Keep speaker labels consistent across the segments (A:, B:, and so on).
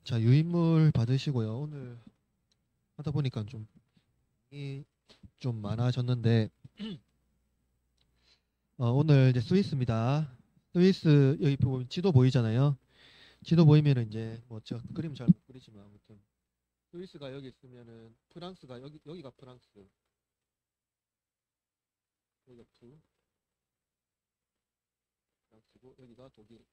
A: 자, 유인물 받으시고요. 오늘 하다 보니까 좀 많아졌는데 오늘 이제 스위스입니다. 스위스 여기 보면 지도 보이잖아요. 지도 보이면은 이제 뭐 제가 그림 잘 못 그리지만 아무튼 스위스가 여기 있으면은 프랑스가 여기가 프랑스, 여기가 프랑스고 여기가 독일.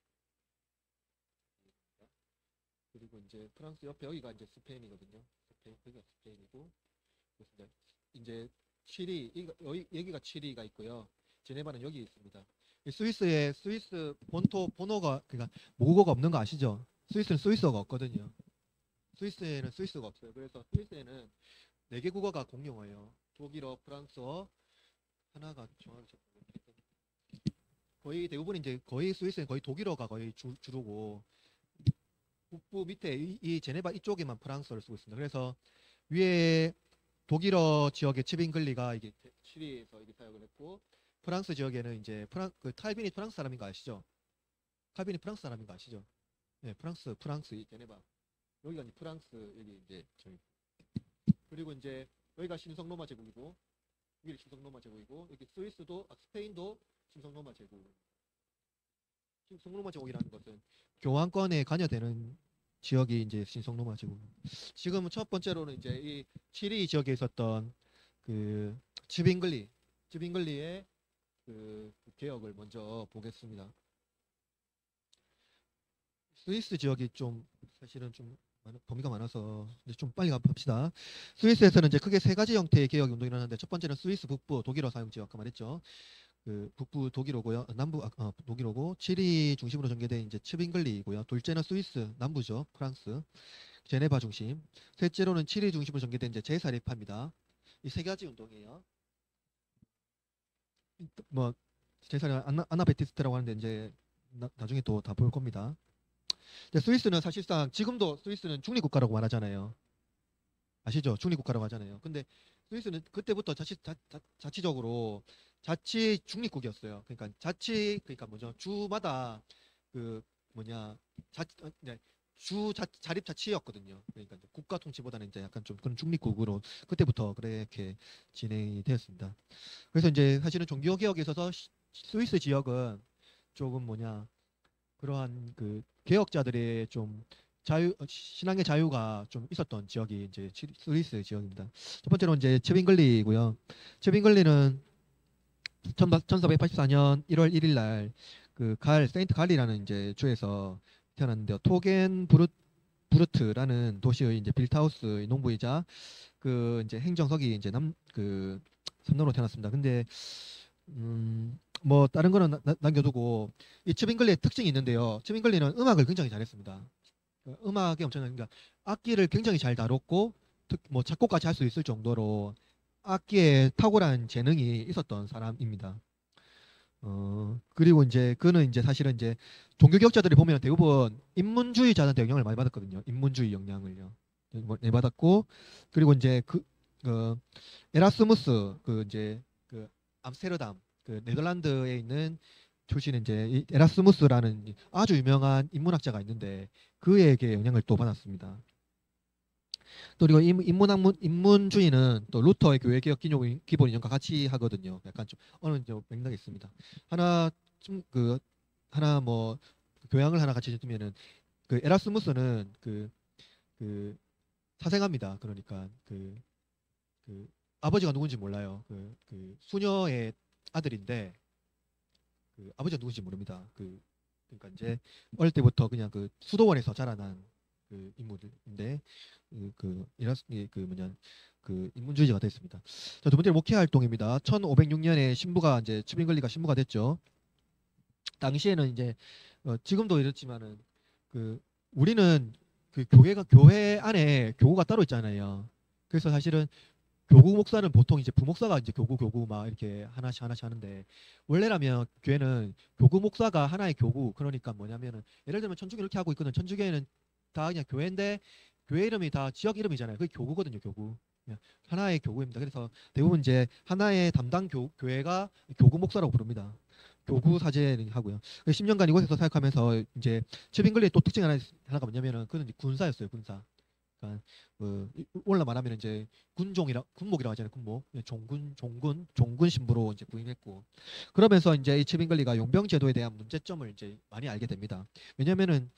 A: 그리고 이제 프랑스 옆에 여기가 이제 스페인이거든요. 여기가 스페인이고 그래서 이제 칠리 여기가 칠리가 있고요. 제네바는 여기 있습니다. 이 스위스 본토 번호가 그러니까 모국어가 없는 거 아시죠? 스위스는 스위스어가 없거든요. 스위스에는 스위스가 없어요. 그래서 스위스에는 네 개 국어가 공용어예요. 독일어, 프랑스어, 하나가 정확히 거의 대부분 이제 거의 스위스는 거의 독일어가 거의 주로고 북부 밑에 이 제네바 이쪽에만 프랑스어를 쓰고 있습니다. 그래서 위에 독일어 지역의 츠빙글리가 이게 칠리에서 이게 사역을 했고 프랑스 지역에는 이제 탈빈이 프랑스 사람인 거 아시죠? 칼빈이 프랑스 사람인 거 아시죠? 네, 프랑스 이 제네바 여기가 이제 프랑스 여기 이제 저기 그리고 이제 여기가 신성 로마 제국이고 여기 신성 로마 제국이고 여기 스페인도 신성 로마 제국. 신성 로마 제국이라는 것은 교황권에 관여되는 지역이 이제 신성 로마 제국. 지금 첫 번째로는 이제 이 칠리 지역에 있었던 그 츠빙글리의 그 개혁을 먼저 보겠습니다. 스위스 지역이 좀 사실은 좀 범위가 많아서 이제 좀 빨리 갑시다. 스위스에서는 이제 크게 세 가지 형태의 개혁 운동이 일어나는데 첫 번째는 스위스 북부 독일어 사용 지역 아까 말했죠. 그 북부 독일어고요. 남부 독일어고 칠리 중심으로 전개된 이제 츠빙글리이고요. 둘째는 스위스 남부죠. 프랑스 제네바 중심. 셋째로는 칠리 중심으로 전개된 이제 제사리파입니다. 이 세 가지 운동이에요. 뭐 제사리 아나베티스트라고 하는데 이제 나중에 또 다 볼 겁니다. 스위스는 사실상 지금도 스위스는 중립국가라고 말하잖아요. 아시죠? 중립국가라고 하잖아요. 근데 스위스는 그때부터 자치적으로 자치 중립국이었어요. 그러니까 그러니까 뭐죠? 주마다 그 뭐냐 네, 자립 자치였거든요. 그러니까 이제 국가 통치보다는 이제 약간 좀 그런 중립국으로 그때부터 그렇게 진행이 되었습니다. 그래서 이제 사실은 종교 개혁에 있어서 스위스 지역은 조금 그러한 그 개혁자들의 좀 신앙의 자유가 좀 있었던 지역이 이제 스위스 지역입니다. 첫 번째로 이제 츠빙글리고요. 츠빙글리는 1484년 1월 1일 날 그 세인트 갈리라는 이제 주에서 태어났는데요. 부르트라는 도시의 이제 빌트하우스 농부이자 그 이제 행정석이 이제 그 섬으로 태어났습니다. 근데 뭐 다른 거는 남겨두고 이 츠빙글리의 특징이 있는데요. 츠빙글리는 음악을 굉장히 잘했습니다. 음악이 엄청나게 그러니까 악기를 굉장히 잘 다뤘고 뭐 작곡까지 할 수 있을 정도로 악기에 탁월한 재능이 있었던 사람입니다. 그리고 이제 그는 이제 사실은 이제 종교개혁자들이 보면 대부분 인문주의자한테 영향을 많이 받았거든요. 인문주의 영향을요. 많이 받았고 그리고 이제 에라스무스 이제 그 암스테르담 네덜란드에 있는 출신의 이제 에라스무스라는 아주 유명한 인문학자가 있는데 그에게 영향을 또 받았습니다. 또 그리고 인문주의는 또 루터의 교회 개혁 기본 이념과 같이 하거든요. 약간 좀 어느 정도 맥락이 있습니다. 하나 하나 뭐 교양을 하나 같이 듣면은 그 에라스무스는 그 사생아입니다. 그러니까 그 아버지가 누군지 몰라요. 그 수녀의 아들인데 그 아버지가 누군지 모릅니다. 그러니까 이제 어릴 때부터 그냥 그 수도원에서 자라난 그 인물인데 그 인문주의자가 됐습니다. 자, 두 번째 목회 활동입니다. 1506년에 신부가 이제 츠빙글리가 신부가 됐죠. 당시에는 이제 지금도 이렇지만은 그 우리는 그 교회 안에 교구가 따로 있잖아요. 그래서 사실은 교구 목사는 보통 이제 부목사가 이제 교구 막 이렇게 하나씩 하는데 원래라면 교회는 교구 목사가 하나의 교구 그러니까 뭐냐면은 예를 들면 천주교 이렇게 하고 있거든. 천주교회는 다 그냥 교회인데 교회 이름이 다 지역 이름이잖아요. 그게 교구거든요. 교구. 그냥 하나의 교구입니다. 그래서 대부분 이제 하나의 담당 교회가 교구 목사라고 부릅니다. 교구 사제를 하고요. 10년간 이곳에서 사역하면서 이제 츠빙글리의 또 특징 하나가 뭐냐면은 그는 군사였어요, 군사. 그러니까 오늘날 말하면 이제 군목이라고 하잖아요, 군목. 종군 신부로 이제 부임했고, 그러면서 이제 이 츠빙글리가 용병 제도에 대한 문제점을 이제 많이 알게 됩니다. 왜냐면은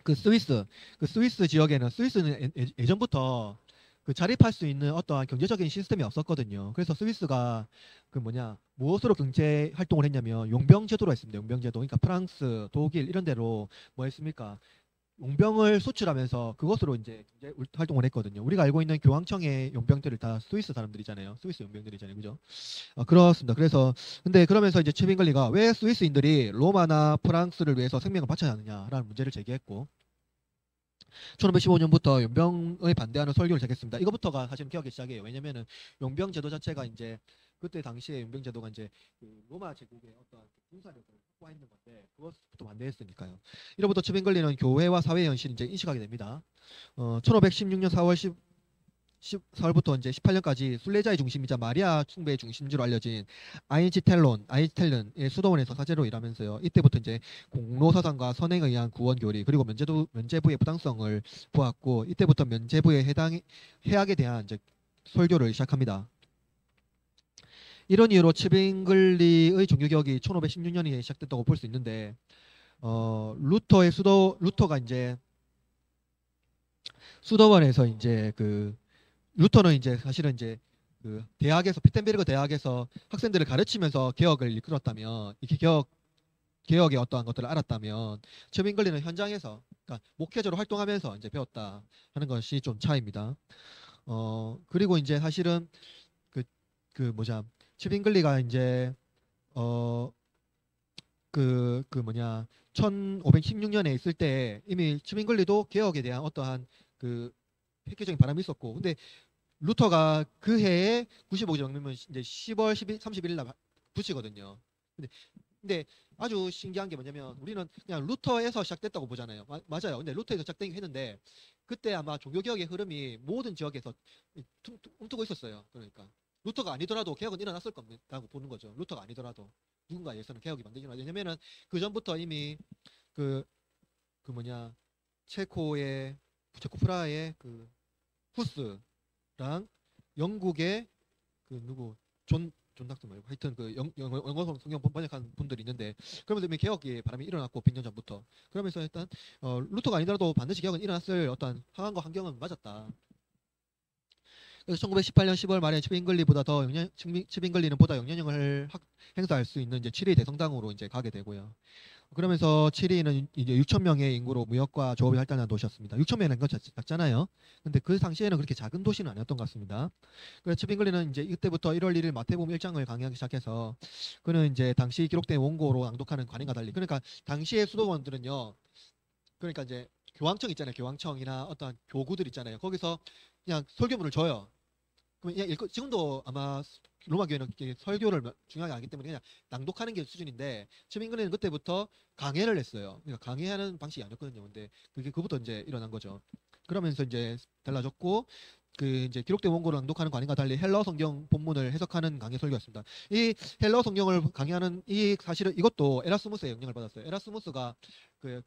A: 그 스위스 지역에는 스위스는 예전부터 그 자립할 수 있는 어떠한 경제적인 시스템이 없었거든요. 그래서 스위스가 그 뭐냐 무엇으로 경제 활동을 했냐면 용병 제도로 했습니다. 용병 제도. 그러니까 프랑스, 독일 이런 데로 뭐 했습니까? 용병을 수출하면서 그것으로 이제 경제 활동을 했거든요. 우리가 알고 있는 교황청의 용병들을 다 스위스 사람들이잖아요. 스위스 용병들이잖아요. 그죠? 그렇습니다. 그래서 근데 그러면서 이제 츠빙글리가 왜 스위스인들이 로마나 프랑스를 위해서 생명을 바쳐야 하느냐라는 문제를 제기했고, 1515년부터 용병에 반대하는 설교를 제기했습니다. 이거부터가 사실은 개혁의 시작이에요. 왜냐면은 용병 제도 자체가 이제 그때 당시에 용병 제도가 이제 그 로마 제국의 어떤 군사력을 확보했는 건데 그것부터 반대했으니까요. 이로부터 츠빙글리는 교회와 사회의 현실을 이제 인식하게 됩니다. 1516년 4월부터 이제 18년까지 순례자의 중심이자 마리아 숭배의 중심지로 알려진 아인치텔론의 수도원에서 사제로 일하면서요. 이때부터 이제 공로 사상과 선행에 의한 구원 교리 그리고 면제부의 부당성을 보았고, 이때부터 면제부의 해악에 대한 이제 설교를 시작합니다. 이런 이유로 츠빙글리의 종교개혁이 1516년에 시작됐다고 볼 수 있는데, 루터가 이제 수도원에서 이제 루터는 이제 사실은 이제 그 대학에서 피텐베르그 대학에서 학생들을 가르치면서 개혁을 이끌었다면, 이렇게 개혁의 어떠한 것들을 알았다면, 츠빙글리는 현장에서 그러니까 목회자로 활동하면서 이제 배웠다 하는 것이 좀 차이입니다. 그리고 이제 사실은 츠빙글리가 이제 1516년에 있을 때 이미 츠빙글리도 개혁에 대한 어떠한 획기적인 바람이 있었고, 근데 루터가 그 해에 95년이면 이제 10월 30일 날 붙이거든요. 근데 아주 신기한 게 뭐냐면 우리는 그냥 루터에서 시작됐다고 보잖아요. 맞아요. 근데 루터에서 시작되긴 했는데 그때 아마 종교개혁의 흐름이 모든 지역에서 움트고 있었어요. 그러니까 루터가 아니더라도 개혁은 일어났을 겁니다라고 보는 거죠. 루터가 아니더라도 누군가에 의해서는 개혁이 만들긴 하죠. 왜냐면은 그 전부터 이미 체코 프라하의 후스랑 영국의 존 닥터 말고 하여튼 영어 성경 번역한 분들이 있는데, 그러면서 이미 개혁의 바람이 일어났고 100년 전부터. 그러면서 일단 루터가 아니더라도 반드시 개혁은 일어났을 어떤 상황과 환경은 맞았다. 그래서 1918년 10월 말에 츠빙글리는 보다 영향력을 행사할 수 있는 이제 7위 대성당으로 이제 가게 되고요. 그러면서 7위는 이제 6천 명의 인구로 무역과 조업이 활달한 도시였습니다. 6천 명이라는 건 작잖아요. 근데 그 당시에는 그렇게 작은 도시는 아니었던 것 같습니다. 그래서 츠빙글리는 이제 이때부터 1월 1일 마태복음 1장을 강의하기 시작해서 그는 이제 당시 기록된 원고로 낭독하는 관행과 달리, 그러니까 당시의 수도원들은요, 그러니까 이제 교황청 있잖아요. 교황청이나 어떤 교구들 있잖아요. 거기서 그냥 설교문을 줘요. 그럼 지금도 아마 로마 교회는 설교를 중요하게 하기 때문에 그냥 낭독하는 게 수준인데, 츠빙글리는 그때부터 강해를 했어요. 그러니까 강해하는 방식이 아니었거든요. 근데 그부터 이제 일어난 거죠. 그러면서 이제 달라졌고, 이제 기록된 원고를 낭독하는 관행과 달리 헬러 성경 본문을 해석하는 강해 설교였습니다. 이 헬러 성경을 강의하는 사실은 이것도 에라스무스의 영향을 받았어요. 에라스무스가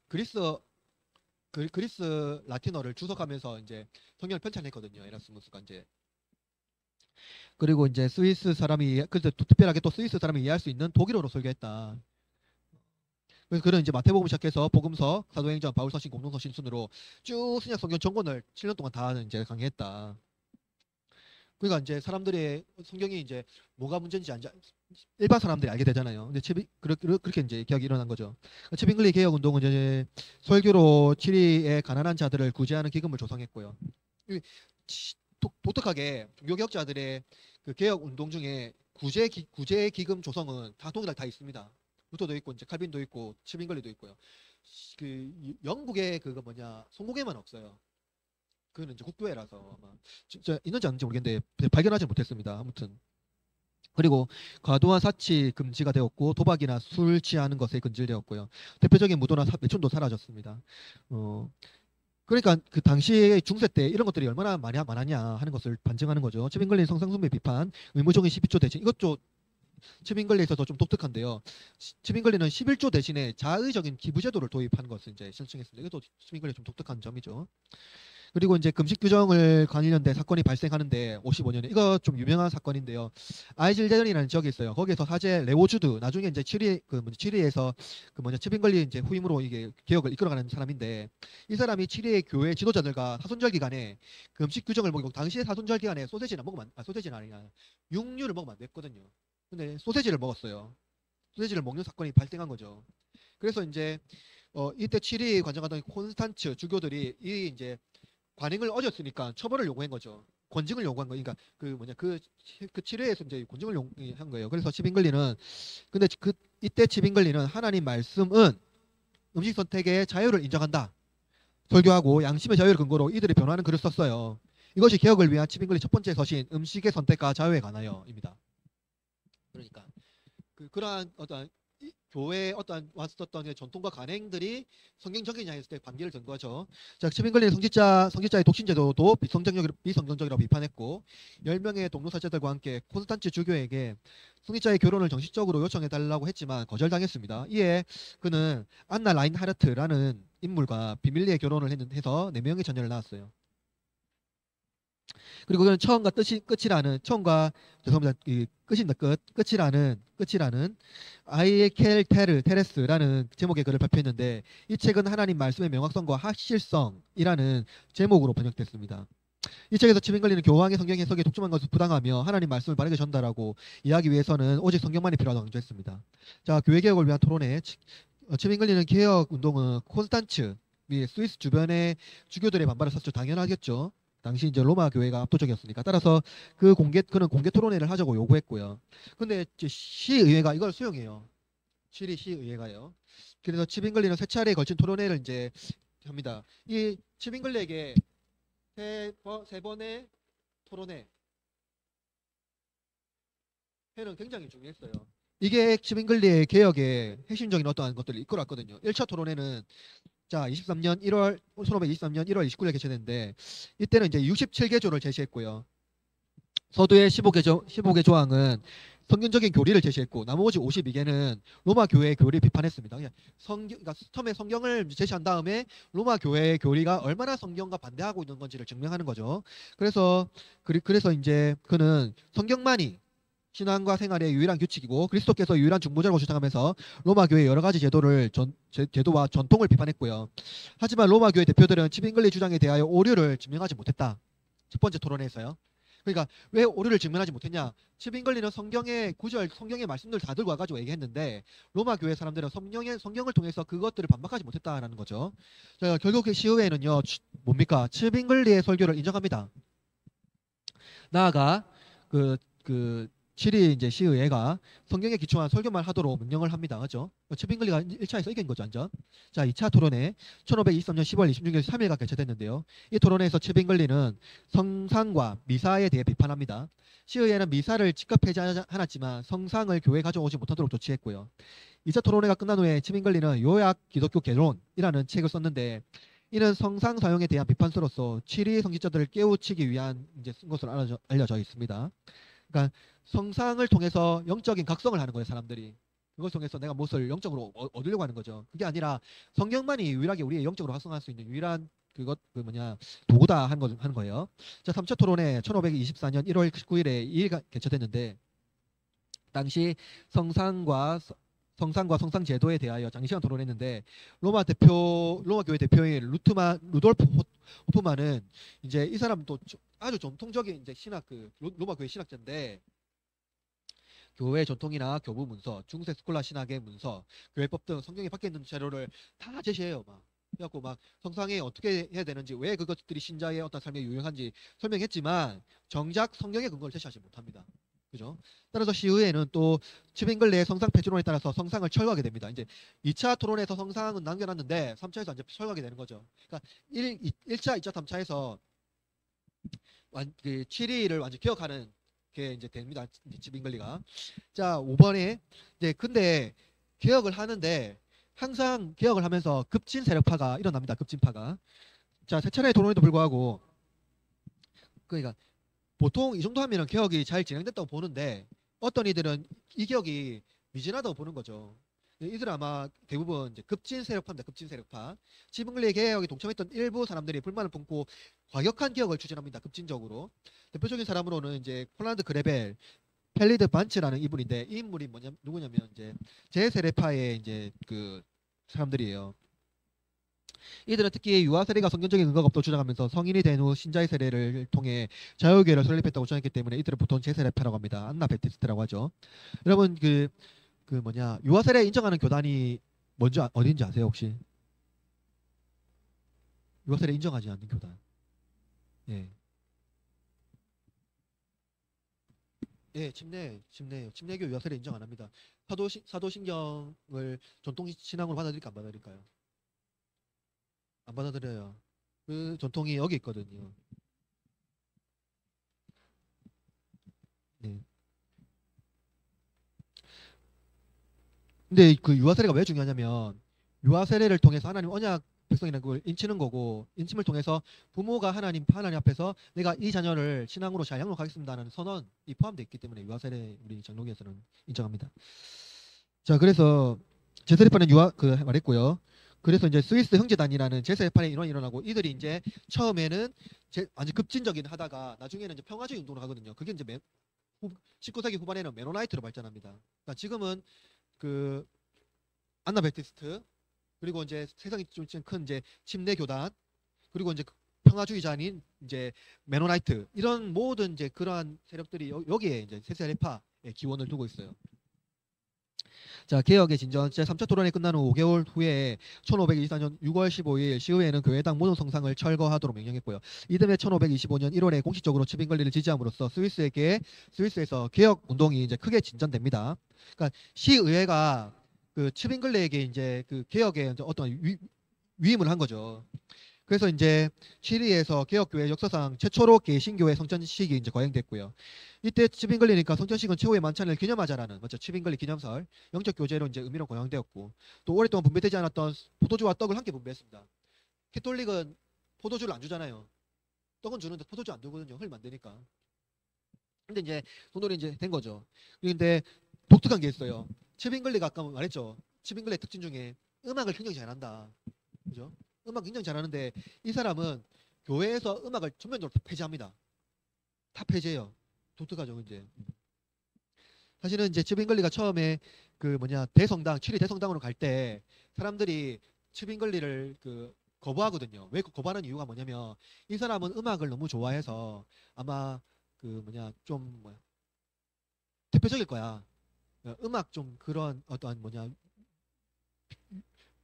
A: 그리스 라틴어를 주석하면서 이제 성경을 편찬했거든요. 에라스무스가 이제. 그리고 이제 그래서 특별하게 또 스위스 사람이 이해할 수 있는 독일어로 설교했다. 그래서 그는 이제 마태복음 시작해서 복음서, 사도행전, 바울서신, 공동서신 순으로 쭉 신약 성경 전권을 7년 동안 다 이제 강의했다. 그러니까 이제 사람들의 성경이 이제 뭐가 문제인지 일반 사람들이 알게 되잖아요. 근데 그렇게 이제 개혁이 일어난 거죠. 츠빙글리 개혁 운동은 이제 설교로 치리의 가난한 자들을 구제하는 기금을 조성했고요. 독특하게 종교개혁자들의 개혁 운동 중에 구제 기금 조성은 다 동일하게 다 있습니다. 루터도 있고 이제 칼빈도 있고 츠빙글리도 있고요. 영국의 송고개만 없어요. 그거는 이제 국교회라서 아마 진짜 있는지 아닌지 모르겠는데 발견하지 못했습니다. 아무튼. 그리고 과도한 사치 금지가 되었고, 도박이나 술 취하는 것에 금지되었고요. 대표적인 무도나 매춘도 사라졌습니다. 그러니까 그 당시에 중세 때 이런 것들이 얼마나 많았냐 하는 것을 반증하는 거죠. 츠빙글리 성상숭배 비판, 의무적인 12조 대신, 이것도 츠빙글리에 있어서 좀 독특한데요. 츠빙글리는 11조 대신에 자의적인 기부 제도를 도입한 것을 이제 신청했습니다. 이것도 츠빙글리 좀 독특한 점이죠. 그리고 이제 금식 규정을 관련된 사건이 발생하는데 55년에 이거 좀 유명한 사건인데요. 아이즐대전이라는 지역이 있어요. 거기에서 사제 레오주드 나중에 이제 칠리에서 츠빙글리 이제 후임으로 이게 개혁을 이끌어가는 사람인데 이 사람이 칠리의 교회 지도자들과 사순절 기간에 금식 규정을 먹이고 당시에 사순절 기간에 소세지는 아니야 육류를 먹으면 안 됐거든요. 근데 소세지를 먹었어요. 소세지를 먹는 사건이 발생한 거죠. 그래서 이제 이때 칠리 관장하던 콘스탄츠 주교들이 이 이제 관행을 어겼으니까 처벌을 요구한 거죠. 권징을 요구한 거. 그러니까 그 칠회에서 이제 권징을 요구한 거예요. 그래서 칩잉글리는 근데 이때 칩잉글리는 하나님 말씀은 음식 선택의 자유를 인정한다. 설교하고 양심의 자유를 근거로 이들이 변화하는 글을 썼어요. 이것이 개혁을 위한 칩잉글리 첫 번째 서신 음식의 선택과 자유에 관하여입니다. 그러니까 그러한 어떤 교회에 어떤 왔었던 전통과 관행들이 성경적이냐 했을 때 반기를 든 거죠. 자, 칩잉글리는 성직자의 독신제도도 비성경적이라고 비판했고 10명의 동료사제들과 함께 콘스탄츠 주교에게 성직자의 결혼을 정식적으로 요청해달라고 했지만 거절당했습니다. 이에 그는 안나 라인하르트라는 인물과 비밀리에 결혼을 해서 4명의 자녀를 낳았어요. 그리고 그는 처음과 끝이라는 아이켈 테레스라는 제목의 글을 발표했는데 이 책은 하나님 말씀의 명확성과 확실성이라는 제목으로 번역됐습니다. 이 책에서 칩잉글리는 교황의 성경 해석에 독점한 것을 부당하며 하나님 말씀을 바르게 전달하고 이해하기 위해서는 오직 성경만이 필요하다고 강조했습니다. 자, 교회 개혁을 위한 토론회. 칩잉글리는 개혁 운동은 콘스탄츠 및 스위스 주변의 주교들의 반발을 샀죠. 당연하겠죠. 당시 이제 로마 교회가 압도적이었으니까 따라서 그는 공개 토론회를 하자고 요구했고요. 근데 이제 시의회가 이걸 수용해요. 칠리 시의회가요. 그래서 칩잉글리는 3차례에 걸친 토론회를 이제 합니다. 이 칩잉글리에게 세 번의 토론회는 굉장히 중요했어요. 이게 칩잉글리의 개혁의 핵심적인 어떠한 것들을 이끌어왔거든요. 1차 토론회는 자, 1523년 1월 29일 개최됐는데 이때는 이제 67개조를 제시했고요. 서두의 15개 조항은 성경적인 교리를 제시했고 나머지 52개는 로마 교회의 교리를 비판했습니다. 그러니까 처음에 성경을 제시한 다음에 로마 교회의 교리가 얼마나 성경과 반대하고 있는 건지를 증명하는 거죠. 그래서 이제 그는 성경만이 신앙과 생활의 유일한 규칙이고 그리스도께서 유일한 중보자라고 주장하면서 로마 교회의 여러 가지 제도와 전통을 비판했고요. 하지만 로마 교회 대표들은 칩잉글리 주장에 대하여 오류를 증명하지 못했다. 첫 번째 토론에서요. 그러니까 왜 오류를 증명하지 못했냐? 칩잉글리는 성경의 구절, 성경의 말씀들 다 들고 와가지고 얘기했는데 로마 교회 사람들은 성경을 통해서 그것들을 반박하지 못했다라는 거죠. 자, 결국 그 시의회는요, 뭡니까? 칩잉글리의 설교를 인정합니다. 나아가 칠리 이제 시의회가 성경에 기초한 설교만 하도록 명령을 합니다. 그죠? 칩잉글리가 1차에서 이긴 거죠, 완전. 자, 2차 토론회 1523년 10월 26일 3일간 개최됐는데요. 이 토론회에서 칩잉글리는 성상과 미사에 대해 비판합니다. 시의회는 미사를 즉각 폐지하였지만 성상을 교회에 가져오지 못하도록 조치했고요. 2차 토론회가 끝난 후에 칩잉글리는 요약 기독교 개론이라는 책을 썼는데 이는 성상 사용에 대한 비판서로서 칠리 성직자들을 깨우치기 위한 이제 쓴 것으로 알려져 있습니다. 그러니까 성상을 통해서 영적인 각성을 하는 거예요, 사람들이. 그걸 통해서 내가 무엇을 영적으로 얻으려고 하는 거죠. 그게 아니라 성경만이 유일하게 우리의 영적으로 각성할 수 있는 유일한 도구다 하는 거예요. 자, 3차 토론회 1524년 1월 19일에 2일 개최됐는데 당시 성상과 성상 제도에 대하여 장시간 토론했는데 로마 교회 대표인 루돌프 호프만은 이제 이 사람도 아주 전통적인 이제 로마 교회 신학자인데 교회 전통이나 교부 문서, 중세 스콜라 신학의 문서, 교회법 등 성경에 박혀 있는 자료를 다 제시해요. 그래갖고 성상에 어떻게 해야 되는지, 왜 그것들이 신자의 어떤 삶에 유용한지 설명했지만 정작 성경의 근거를 제시하지 못합니다. 그죠? 따라서 시의회는 또 칩잉글리의 성상 폐지론에 따라서 성상을 철거하게 됩니다. 이제 2차 토론에서 성상은 남겨놨는데 3차에서 이제 철거하게 되는 거죠. 그러니까 1차, 2차, 3차에서 칠리를 완전 기억하는 게 이제 됩니다. 칩잉글리가. 자, 5번에 이제 근데 개혁을 하는데 항상 개혁을 하면서 급진 세력파가 일어납니다. 급진파가. 자, 세 차례의 토론에도 불구하고 그러니까 보통 이 정도 하면은 개혁이 잘 진행됐다고 보는데 어떤 이들은 이 개혁이 미진하다고 보는 거죠. 이들은 아마 대부분 이제 급진 세력파입니다. 급진 세력파. 지붕근리 개혁에 동참했던 일부 사람들이 불만을 품고 과격한 개혁을 추진합니다. 급진적으로. 대표적인 사람으로는 이제 폴란드 그레벨, 펠리드 반츠라는 이분인데 이 인물이 누구냐면 이제 제세례파의 이제 그 사람들이에요. 이들은 특히 유아 세례가 성경적인 근거가 없다고 주장하면서 성인이 된 후 신자의 세례를 통해 자유교회를 설립했다고 주장했기 때문에 이들은 보통 제세례파라고 합니다. 안나베티스트라고 하죠. 여러분 그 뭐냐 유아 세례 인정하는 교단이 뭔지 어딘지 아세요 혹시? 유아 세례 인정하지 않는 교단. 예. 예, 침례교 유아 세례 인정 안 합니다. 사도신경을 전통 신앙으로 받아들일까 안 받아들일까요? 안 받아들여요. 그 전통이 여기 있거든요. 네. 근데 그 유아 세례가 왜 중요하냐면 유아 세례를 통해서 하나님 언약 백성이라는 걸 인치는 거고 인침을 통해서 부모가 하나님 앞에서 내가 이 자녀를 신앙으로 잘 양육하겠습니다라는 선언이 포함되어 있기 때문에 유아 세례 우리 장로교에서는 인정합니다. 자, 그래서 제세례파는 유아 그 말했고요. 그래서 이제 스위스 형제단이라는 제세례파의 일원이 일어나고 이들이 이제 처음에는 아주 급진적인 하다가 나중에는 이제 평화주의 운동을 하거든요. 그게 이제 19세기 후반에는 메노나이트로 발전합니다. 그러니까 지금은 그 안나베티스트 그리고 이제 세상이 좀 큰 이제 침례 교단 그리고 이제 평화주의자인 이제 메노나이트 이런 모든 이제 그러한 세력들이 여기에 이제 세세례파의 기원을 두고 있어요. 자, 개혁의 진전 제3차 토론이 끝난 후 5개월 후에 1524년 6월 15일 시의회는 교회당 모든 성상을 철거하도록 명령했고요. 이듬해 1525년 1월에 공식적으로 칩인글리를 지지함으로써 스위스에서 개혁 운동이 이제 크게 진전됩니다. 그러니까 시의회가 그 칩인글리에게 이제 그 개혁에 이제 어떤 위임을 한 거죠. 그래서 이제 치리에서 개혁교회 역사상 최초로 개신교회 성전식이 이제 거행됐고요. 이때 칩인글리니까 성전식은 최후의 만찬을 기념하자라는 맞죠? 칩인글리 기념설 영적 교제로 이제 의미로 거행되었고 또 오랫동안 분배되지 않았던 포도주와 떡을 함께 분배했습니다. 캐톨릭은 포도주를 안 주잖아요. 떡은 주는데 포도주 안 주거든요. 흘리면 안 되니까. 근데 이제 돈돌이 이제 된 거죠. 그런데 독특한 게 있어요. 칩인글리가 아까 말했죠. 칩인글리의 특징 중에 음악을 굉장히 잘한다. 그죠? 음악 굉장히 잘하는데 이 사람은 교회에서 음악을 전면적으로 다 폐지합니다. 다 폐지해요. 독특하죠, 이제. 사실은 이제 칩인글리가 처음에 그 뭐냐 치리 대성당으로 갈 때 사람들이 칩인글리를 그 거부하거든요. 왜 거부하는 이유가 뭐냐면 이 사람은 음악을 너무 좋아해서 아마 그 뭐냐 좀 뭐야 대표적일 거야. 음악 좀 그런 어떠한 뭐냐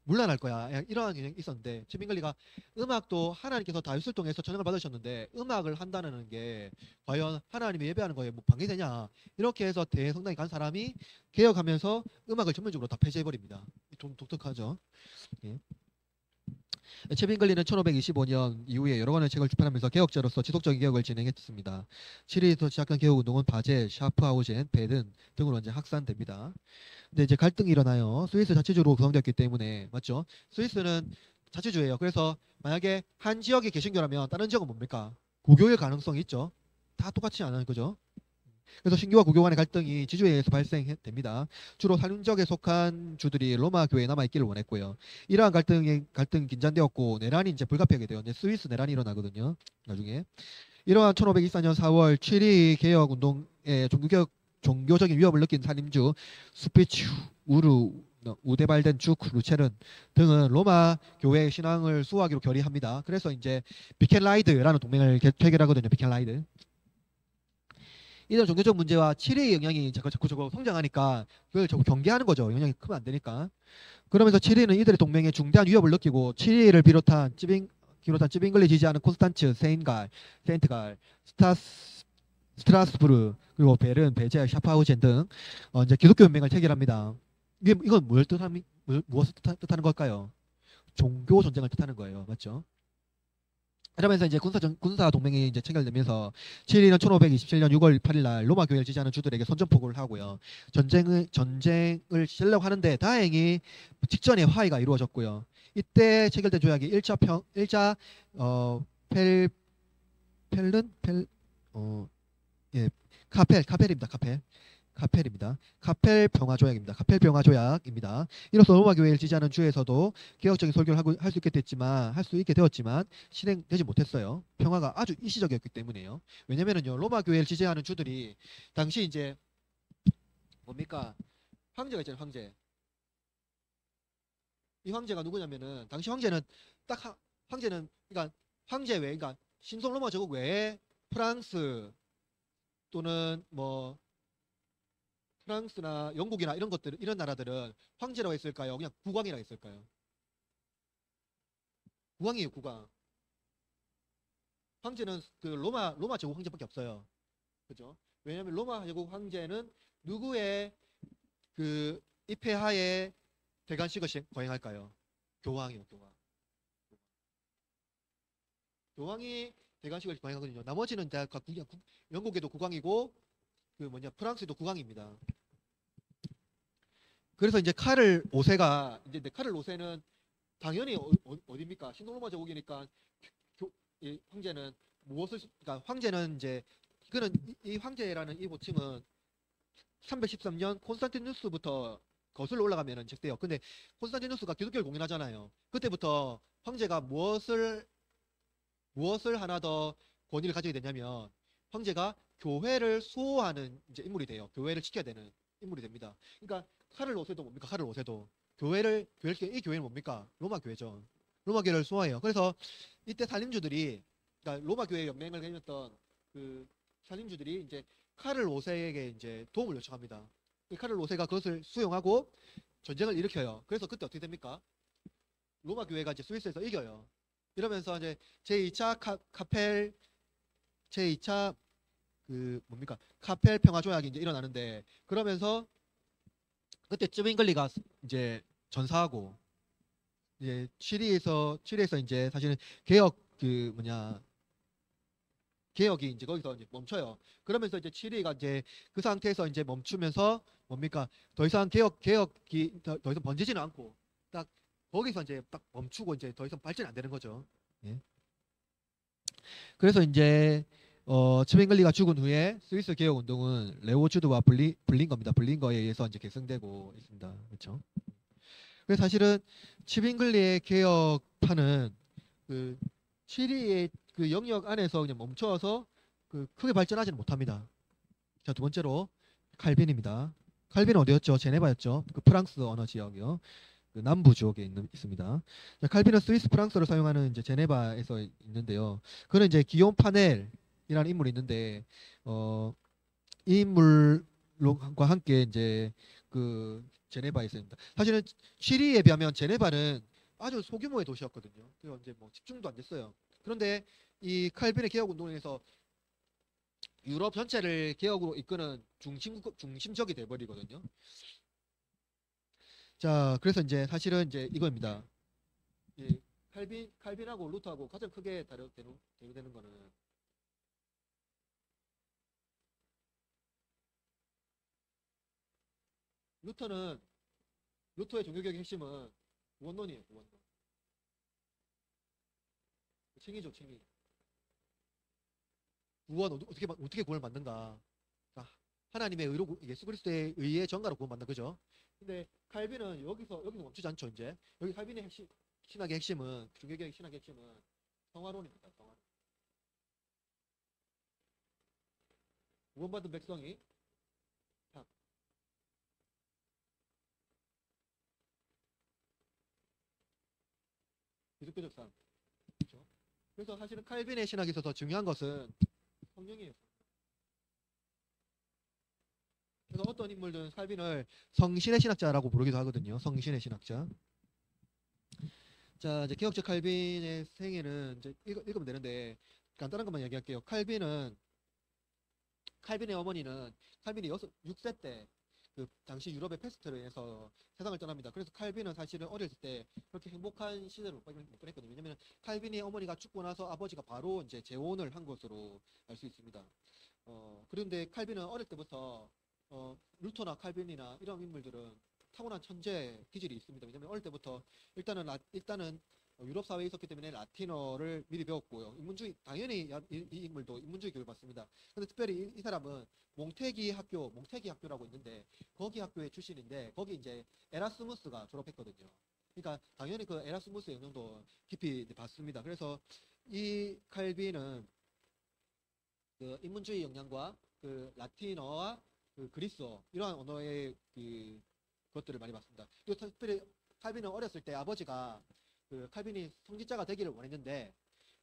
A: 물러날 거야. 이러한 경향이 있었는데 칩인글리가 음악도 하나님께서 다윗을 통해서 전형을 받으셨는데 음악을 한다는 게 과연 하나님이 예배하는 거에 뭐 방해되냐 이렇게 해서 대성당에 간 사람이 개혁하면서 음악을 전면적으로 다 폐지해버립니다. 좀 독특하죠. 예. 칩인글리는 1525년 이후에 여러 권의 책을 출판하면서 개혁자로서 지속적인 개혁을 진행했습니다. 치리에서 시작한 개혁 운동은 바젤, 샤프하우젠, 베든 등으로 이제 확산됩니다. 근데 이제 갈등이 일어나요. 스위스 자치주로 구성되었기 때문에 맞죠? 스위스는 자치주예요. 그래서 만약에 한 지역에 개신교라면 다른 지역은 뭡니까? 국교일 가능성이 있죠. 다 똑같이 안 하는 거죠. 그래서 신교와 국교 간의 갈등이 지주에 의해서 발생됩니다. 주로 산유적에 속한 주들이 로마 교회에 남아 있기를 원했고요. 이러한 갈등 긴장되었고 내란이 이제 불가피하게 돼요. 이제 스위스 내란이 일어나거든요. 나중에 이러한 1524년 4월 취리 개혁 운동의 종교적인 위협을 느낀 산림주 스피츠 우르 우데발덴 주 루체른 등은 로마 교회 신앙을 수호하기로 결의합니다. 그래서 이제 비켄라이드라는 동맹을 체결하거든요. 비켄라이드. 이런 종교적 문제와 치리의 영향이 자꾸 성장하니까 그걸 자꾸 경계하는 거죠. 영향이 크면 안 되니까. 그러면서 치리는 이들의 동맹에 중대한 위협을 느끼고 치리를 비롯한 찌빙글리 지지하는 콘스탄츠, 세인트갈, 스트라스부르 그리고 베른, 베제, 샤프하우젠 등 이제 기독교 연맹을 체결합니다. 이건 무엇을 뜻하는 걸까요? 종교 전쟁을 뜻하는 거예요, 맞죠? 이러면서 이제 군사 동맹이 이제 체결되면서 치리는 1527년 6월 8일 날 로마 교회를 지지하는 주들에게 선전포고를 하고요. 전쟁을 치려고 하는데 다행히 직전에 화해가 이루어졌고요. 이때 체결된 조약이 1차 펠른 예 카펠입니다. 카펠입니다. 카펠 평화 조약입니다. 카펠 평화 조약입니다. 이로써 로마 교회를 지지하는 주에서도 개혁적인 설교를 할 수 있게 되었지만 실행되지 못했어요. 평화가 아주 일시적이었기 때문이에요. 왜냐면은요, 로마 교회를 지지하는 주들이 당시 이제 뭡니까? 황제가 있잖아요, 황제. 이 황제가 누구냐면은 당시 황제는 황제는 그러니까 황제 외, 그러니까 신성 로마 제국 외에 프랑스 또는 뭐 프랑스나 영국이나 이런 것들 이런 나라들은 황제라고 했을까요? 그냥 국왕이라고 했을까요? 국왕이에요, 국왕. 황제는 그 로마 제국 황제밖에 없어요. 그죠? 왜냐하면 로마 제국 황제는 누구의 그 입회하에 대관식을 거행할까요? 교황이요, 교황. 교황이 대관식을 거행하거든요. 나머지는 다 영국에도 국왕이고 그 뭐냐 프랑스도 국왕입니다. 그래서 이제 카를 5세가 이제 카를 5세는 당연히 어디입니까? 신동로마 제국이니까 이 황제는 그러니까 황제는 이제 이거는 이 황제라는 이 호칭은 313년 콘스탄티누스부터 거슬러 올라가면은 적대요. 근데 콘스탄티누스가 기독교를 공인하잖아요. 그때부터 황제가 무엇을 하나 더 권위를 가지게 되냐면 황제가 교회를 수호하는 이제 인물이 돼요. 교회를 지켜야 되는 인물이 됩니다. 그러니까 카를 5세도 뭡니까? 카를 5세도 이 교회는 뭡니까? 로마 교회죠. 로마 교회를 수호해요. 그래서 이때 살림주들이 그러니까 로마 교회 연맹을 가졌던 그 살림주들이 이제 카를 5세에게 이제 도움을 요청합니다. 카를 5세가 그것을 수용하고 전쟁을 일으켜요. 그래서 그때 어떻게 됩니까? 로마 교회가 이제 스위스에서 이겨요. 이러면서 이제 제2차 제2차 그 뭡니까? 카펠 평화 조약이 이제 일어나는데 그러면서 그때 쯔빙글리가 이제 전사하고 이제 취리에서 이제 사실은 개혁 그 뭐냐 개혁이 이제 거기서 이제 멈춰요. 그러면서 이제 취리가 이제 그 상태에서 이제 멈추면서 뭡니까? 더 이상 개혁이 더 이상 번지지는 않고 딱 거기서 이제 딱 멈추고 이제 더 이상 발전이 안 되는 거죠. 예. 그래서 이제 츠빙글리가 죽은 후에 스위스 개혁 운동은 레오주드와 블링거에 의해서 이제 결성되고 있습니다. 그렇죠? 그래서 사실은 츠빙글리의 개혁파는 그 치리의 그 영역 안에서 그냥 멈춰서 그 크게 발전하지는 못합니다. 자, 두 번째로 칼빈입니다. 칼빈은 어디였죠? 제네바였죠. 그 프랑스 언어 지역이요. 그 남부 지역에 있습니다. 자, 칼빈은 스위스 프랑스어를 사용하는 이제 제네바에서 있는데요. 그는 이제 기욤 파넬이라는 인물이 있는데 이 인물과 함께 이제 그 제네바에 있습니다. 사실은 취리에 비하면 제네바는 아주 소규모의 도시였거든요. 그래서 이제 뭐 집중도 안 됐어요. 그런데 이 칼빈의 개혁 운동에서 유럽 전체를 개혁으로 이끄는 중심적이 돼버리거든요. 자, 그래서 이제 사실은 이제 이거입니다. 이 칼빈하고 루터하고 가장 크게 대두되는 거는 루터의 종교개혁의 핵심은 구원론이에요. 구원론. 칭의죠, 칭의. 구원 어떻게 구원을 받는가? 그러니까 하나님의 의로 예수 그리스도의 의의 전가로 구원받는 거죠. 근데 칼빈은 여기서 멈추지 않죠. 이제 여기 칼빈의 신학의 핵심은 종교개혁의 신학의 핵심은 성화론입니다. 성화론. 구원받은 백성이 기독교적 삶. 그렇죠? 그래서 사실은 칼빈의 신학에 있어서 중요한 것은 성령이에요. 그래서 어떤 인물들은 칼빈을 성신의 신학자라고 부르기도 하거든요. 성신의 신학자. 자, 이제 개혁적 칼빈의 생애는 이제 읽으면 되는데 간단한 것만 얘기할게요. 칼빈의 어머니는 칼빈이 6세 때 그 당시 유럽의 패스트로 인해서 세상을 떠납니다. 그래서 칼빈은 사실은 어렸을 때 그렇게 행복한 시대를 못 보냈거든요. 왜냐하면 칼빈의 어머니가 죽고 나서 아버지가 바로 이제 재혼을 한 것으로 알 수 있습니다. 그런데 칼빈은 어릴 때부터 루터나 칼빈이나 이런 인물들은 타고난 천재 기질이 있습니다. 왜냐하면 어릴 때부터 일단은 유럽 사회에 있었기 때문에 라틴어를 미리 배웠고요. 인문주의 당연히 이 인물도 인문주의 교육을 받습니다. 근데 특별히 이 사람은 몽테기 학교라고 있는데 거기 학교의 출신인데 거기 이제 에라스무스가 졸업했거든요. 그러니까 당연히 그 에라스무스의 영향도 깊이 받습니다. 그래서 이 칼빈은 그 인문주의 영향과 그 라틴어와 그 그리스어 이러한 언어의 그 것들을 많이 받습니다. 그리고 특별히 칼빈은 어렸을 때 아버지가 그 칼빈이 성직자가 되기를 원했는데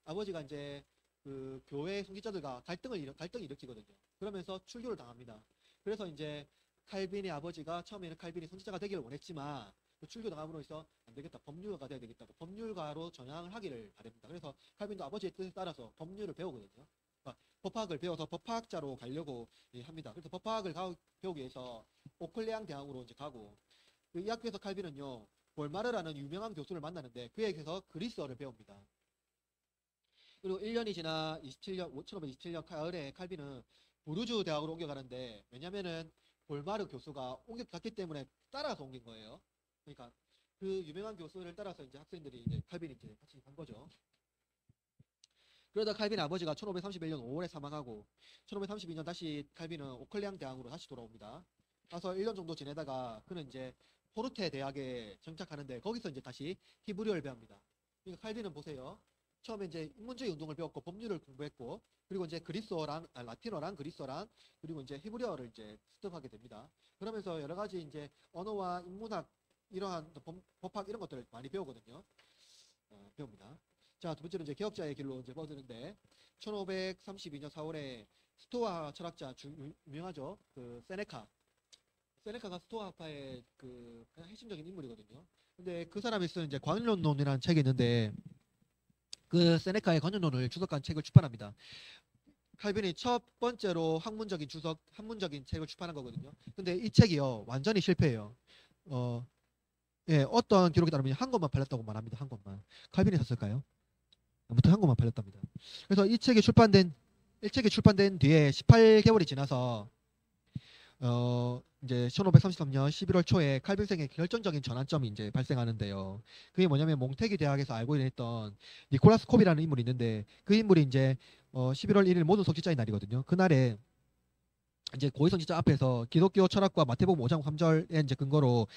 A: 아버지가 이제 그 교회 성직자들과 갈등을 일으키거든요. 그러면서 출교를 당합니다. 그래서 이제 칼빈의 아버지가 처음에는 칼빈이 성직자가 되기를 원했지만 그 출교 당함으로써 안 되겠다, 법률가가 돼야 되겠다고 법률가로 전향을 하기를 바랍니다. 그래서 칼빈도 아버지의 뜻에 따라서 법률을 배우거든요. 그러니까 법학을 배워서 법학자로 가려고 합니다. 그래서 법학을 배우기 위해서 오클레앙 대학으로 이제 가고 이 학교에서 칼빈은요 볼마르라는 유명한 교수를 만나는데 그에게서 그리스어를 배웁니다. 그리고 1년이 지나 1527년 가을에 칼빈은 부르주 대학으로 옮겨가는데 왜냐면은 볼마르 교수가 옮겨갔기 때문에 따라서 옮긴 거예요. 그러니까 그 유명한 교수를 따라서 이제 학생들이 이제 칼빈이 이제 같이 간 거죠. 그러다 칼빈 아버지가 1531년 5월에 사망하고 1532년 다시 칼빈은 오클레앙 대학으로 다시 돌아옵니다. 가서 1년 정도 지내다가 그는 이제 포르테 대학에 정착하는데 거기서 이제 다시 히브리어를 배웁니다. 그러니까 칼빈은 보세요. 처음에 이제 인문주의 운동을 배웠고 법률을 공부했고 그리고 이제 라틴어랑 그리스어랑 그리고 이제 히브리어를 이제 습득하게 됩니다. 그러면서 여러 가지 이제 언어와 인문학 이러한 법학 이런 것들을 많이 배우거든요. 배웁니다. 자, 두 번째는 이제 개혁자의 길로 이제 뻗드는데 1532년 4월에 스토아 철학자 유명하죠. 그 세네카가 스토아파의 그 핵심적인 인물이거든요. 근데 그 사람이 쓴 이제 관용론이라는 책이 있는데 그 세네카의 관용론을 주석한 책을 출판합니다. 칼빈이 첫 번째로 한문적인 책을 출판한 거거든요. 근데 이 책이요 완전히 실패해요. 예, 어떤 기록에 따르면 한 권만 팔렸다고 말합니다. 한 권만. 칼빈이 샀을까요? 아무튼 한 권만 팔렸답니다. 그래서 이 책이 출판된 뒤에 18개월이 지나서 이제 1533년 11월 초에 칼빈생의 결정적인 전환점이 이제 발생하는데요. 그게 뭐냐면 몽테기 대학에서 알고 있던 니콜라스 콥이라는 인물이 있는데 그 인물이 이제 11월 1일 모든 성직자의 날이거든요. 그날에 이제 고위성직자 앞에서 기독교 철학과 마태복음 5장 3절의 이제 근거로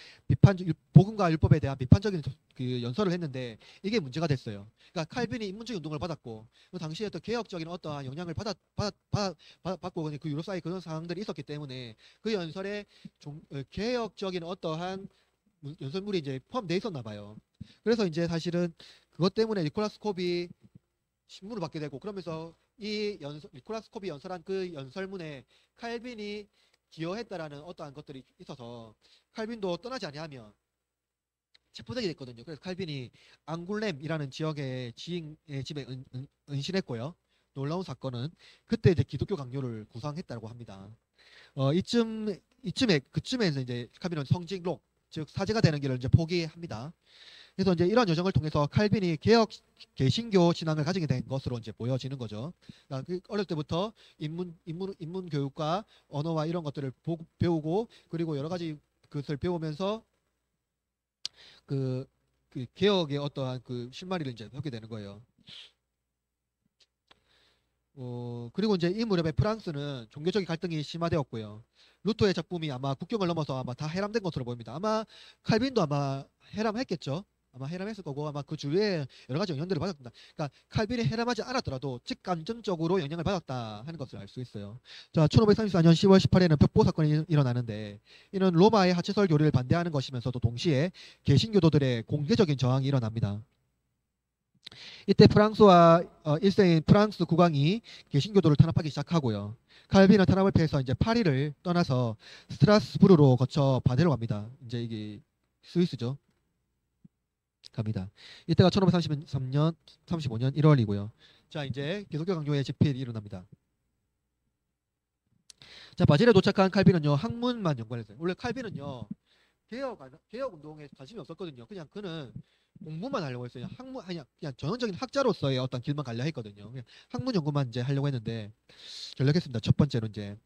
A: 복음과 율법에 대한 비판적인 그 연설을 했는데 이게 문제가 됐어요. 그러니까 칼빈이 인문주의 운동을 받았고 그 당시에 또 개혁적인 어떠한 영향을 받고 그 유럽 사회 그런 상황들이 있었기 때문에 그 연설에 개혁적인 어떠한 연설물이 이제 포함되어 있었나 봐요. 그래서 이제 사실은 그것 때문에 니콜라스 콥이 신문을 받게 되고 그러면서 니콜라스 콥이 연설한 그 연설문에 칼빈이 기여했다라는 어떠한 것들이 있어서 칼빈도 떠나지 아니하면 체포되게 됐거든요. 그래서 칼빈이 앙굴렘이라는 지역의 지인의 집에 은신했고요. 놀라운 사건은 그때 이제 기독교 강요를 구상했다고 합니다. 그쯤에서 이제 칼빈은 성직록 즉 사제가 되는 길을 이제 포기합니다. 그래서 이제 이런 여정을 통해서 칼빈이 개신교 신앙을 가지게 된 것으로 이제 보여지는 거죠. 그러니까 어릴 때부터 인문 교육과 언어와 이런 것들을 배우고 그리고 여러 가지 것을 배우면서 그 개혁의 어떠한 그 실마리를 이제 펴게 되는 거예요. 그리고 이제 이 무렵에 프랑스는 종교적인 갈등이 심화되었고요. 루터의 작품이 아마 국경을 넘어서 아마 다 해람된 것으로 보입니다. 아마 칼빈도 아마 해람했겠죠. 아마 해람했을 거고 아마 그 주위에 여러 가지 영향들을 받았습니다. 그러니까 칼빈이 해람하지 않았더라도 직간접적으로 영향을 받았다 하는 것을 알 수 있어요. 자, 1534년 10월 18일에는 벽보 사건이 일어나는데 이는 로마의 하체설 교리를 반대하는 것이면서도 동시에 개신교도들의 공개적인 저항이 일어납니다. 이때 프랑스와 1세인 프랑스 국왕이 개신교도를 탄압하기 시작하고요. 칼빈은 탄압을 피해서 이제 파리를 떠나서 스트라스부르로 거쳐 바네로 갑니다. 이제 이게 스위스죠. 갑니다. 이때가 1535년 1월이고요. 자, 이제 기독교 강요의 집필이 일어납니다. 자, 바젤에 도착한 칼빈은요 학문만 연구했어요. 원래 칼빈은요 개혁 운동에 관심이 없었거든요. 그냥 그는 공부만 하려고 했어요. 그냥 전형적인 학자로서의 어떤 길만 가려 했거든요. 그냥 학문 연구만 이제 하려고 했는데 전략했습니다. 첫 번째로 이제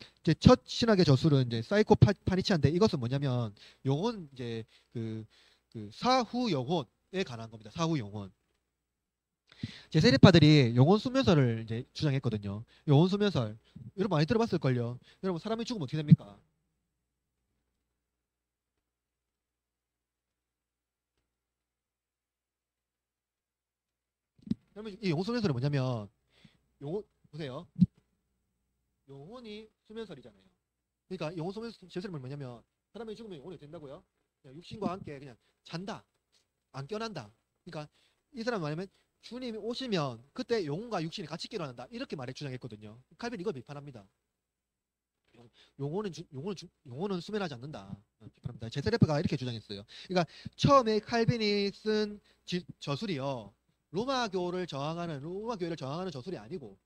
A: 첫 신학의 저술은 이제 사이코 파니치아인데 이것은 뭐냐면 영혼 이제 그, 그 사후 영혼에 관한 겁니다. 사후 영혼. 제 세례파들이 영혼 수면설을 이제 주장했거든요. 영혼 수면설 여러분 많이 들어봤을걸요. 여러분 사람이 죽으면 어떻게 됩니까? 여러분 이 영혼 수면설이 뭐냐면 영혼 보세요. 영혼이 수면설이잖아요. 그러니까 영혼 수면설이 뭐냐면 사람이 죽으면 영혼이 된다고요? 그냥 육신과 함께 그냥 잔다. 안 깨어난다. 그러니까 이 사람 말하면 주님이 오시면 그때 영혼과 육신이 같이 깨어난다. 이렇게 말해 주장했거든요. 칼빈 이걸 비판합니다. 영혼은 수면하지 않는다. 비판합니다. 제세레프가 이렇게 주장했어요. 그러니까 처음에 칼빈이 쓴 저술이요. 로마 교회를 저항하는 저술이 아니고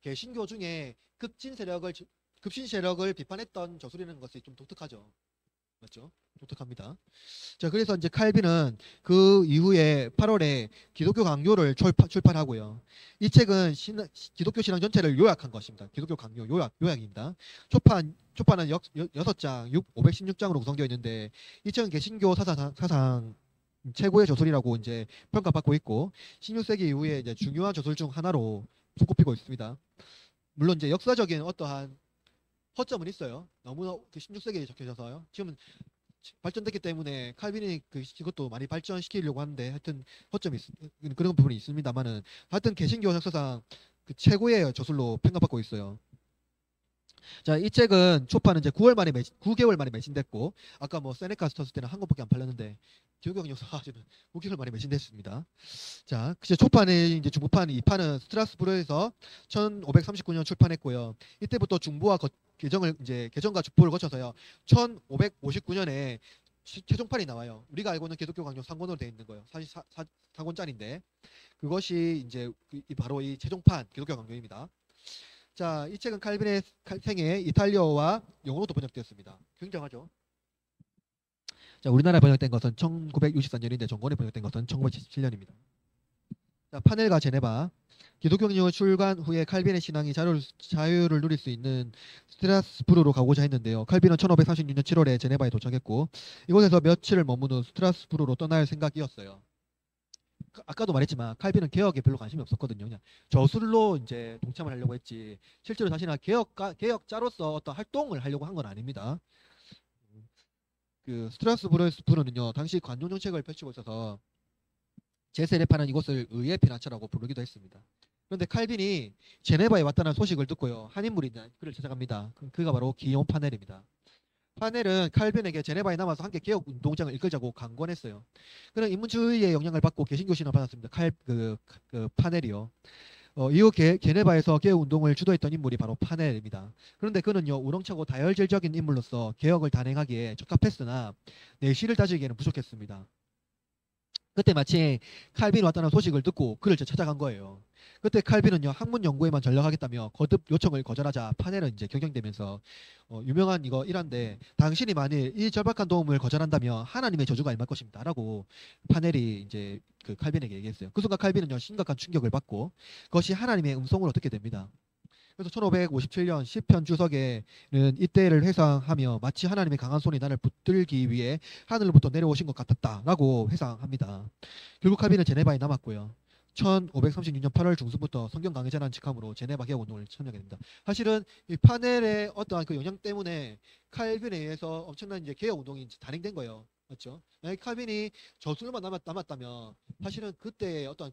A: 개신교 중에 급신 세력을 비판했던 저술이라는 것이 좀 독특하죠. 맞죠? 독특합니다. 자, 그래서 이제 칼빈은 그 이후에 8월에 기독교 강요를 출판하고요. 이 책은 기독교 신앙 전체를 요약한 것입니다. 기독교 강요 요약입니다. 초판은 6장, 516장으로 구성되어 있는데 이 책은 개신교 사상 최고의 저술이라고 이제 평가받고 있고 16세기 이후에 이제 중요한 저술 중 하나로 손꼽히고 있습니다. 물론 이제 역사적인 어떠한 허점은 있어요. 너무나 16세기에 적혀져서요. 지금은 발전됐기 때문에 칼빈이 이것도 많이 발전시키려고 하는데 하여튼 그런 부분이 있습니다만은 하여튼 개신교 역사상 그 최고의 저술로 평가받고 있어요. 자, 이 책은 초판은 이제 9개월 만에 매진됐고 아까 뭐 세네카 썼을 때는 한 권밖에 안 팔렸는데 기독교 역사는 9개월 만에 매진됐습니다. 자, 이제 초판의 이제 중부판 2판은 스트라스부르에서 1539년 출판했고요. 이때부터 중부와 개정과 주포를 거쳐서요. 1559년에 최종판이 나와요. 우리가 알고 있는 기독교 강요 3권으로 되어 있는 거예요. 사실 3권짜리인데 그것이 이제 바로 이 최종판 기독교 강요입니다. 자, 이 책은 칼빈의 생애 이탈리아어와 영어로도 번역되었습니다. 굉장하죠. 자, 우리나라에 번역된 것은 1964년인데 정권에 번역된 것은 1977년입니다. 자, 파넬과 제네바. 기독교 경영을 출간 후에 칼빈의 신앙이 자유를 누릴 수 있는 스트라스부르로 가고자 했는데요. 칼빈은 1536년 7월에 제네바에 도착했고 이곳에서 며칠을 머문 후 스트라스부르로 떠날 생각이었어요. 아까도 말했지만 칼빈은 개혁에 별로 관심이 없었거든요. 그냥 저술로 이제 동참을 하려고 했지 실제로 자신은 개혁자로서 어떤 활동을 하려고 한 건 아닙니다. 그 스트라스부르는요 당시 관용 정책을 펼치고 있어서 제세례파는 이곳을 의의 피난처라고 부르기도 했습니다. 그런데 칼빈이 제네바에 왔다는 소식을 듣고요 한 인물이 있는 그를 찾아갑니다. 그가 바로 기욤 파넬입니다. 파넬은 칼빈에게 제네바에 남아서 함께 개혁 운동장을 이끌자고 강권했어요. 그는 인문주의의 영향을 받고 개신교 신앙을 받았습니다. 파넬이요. 이후 제네바에서 개혁 운동을 주도했던 인물이 바로 파넬입니다. 그런데 그는요 우렁차고 다혈질적인 인물로서 개혁을 단행하기에 적합했으나 내실을 다지기에는 부족했습니다. 그때 마침 칼빈이 왔다는 소식을 듣고 그를 찾아간 거예요. 그때 칼빈은요 학문 연구에만 전력하겠다며 거듭 요청을 거절하자 파넬은 이제 경쟁되면서 유명한 이거 일환데 당신이 만일 이 절박한 도움을 거절한다면 하나님의 저주가 임할 것입니다라고 파넬이 이제 그 칼빈에게 얘기했어요. 그 순간 칼빈은요 심각한 충격을 받고 그것이 하나님의 음성으로 듣게 됩니다. 그래서 1557년 시편 주석에는 이때를 회상하며 마치 하나님의 강한 손이 나를 붙들기 위해 하늘로부터 내려오신 것 같았다라고 회상합니다. 결국 칼빈은 제네바에 남았고요. 1536년 8월 중순부터 성경 강해자라는 직함으로 제네바 개혁 운동을 참여하게 됩니다. 사실은 이 파넬의 어떠한 그 영향 때문에 칼빈에 의해서 엄청난 이제 개혁 운동이 단행된 거예요. 맞죠? 칼빈이 저술만 남았다면 사실은 그때 어떤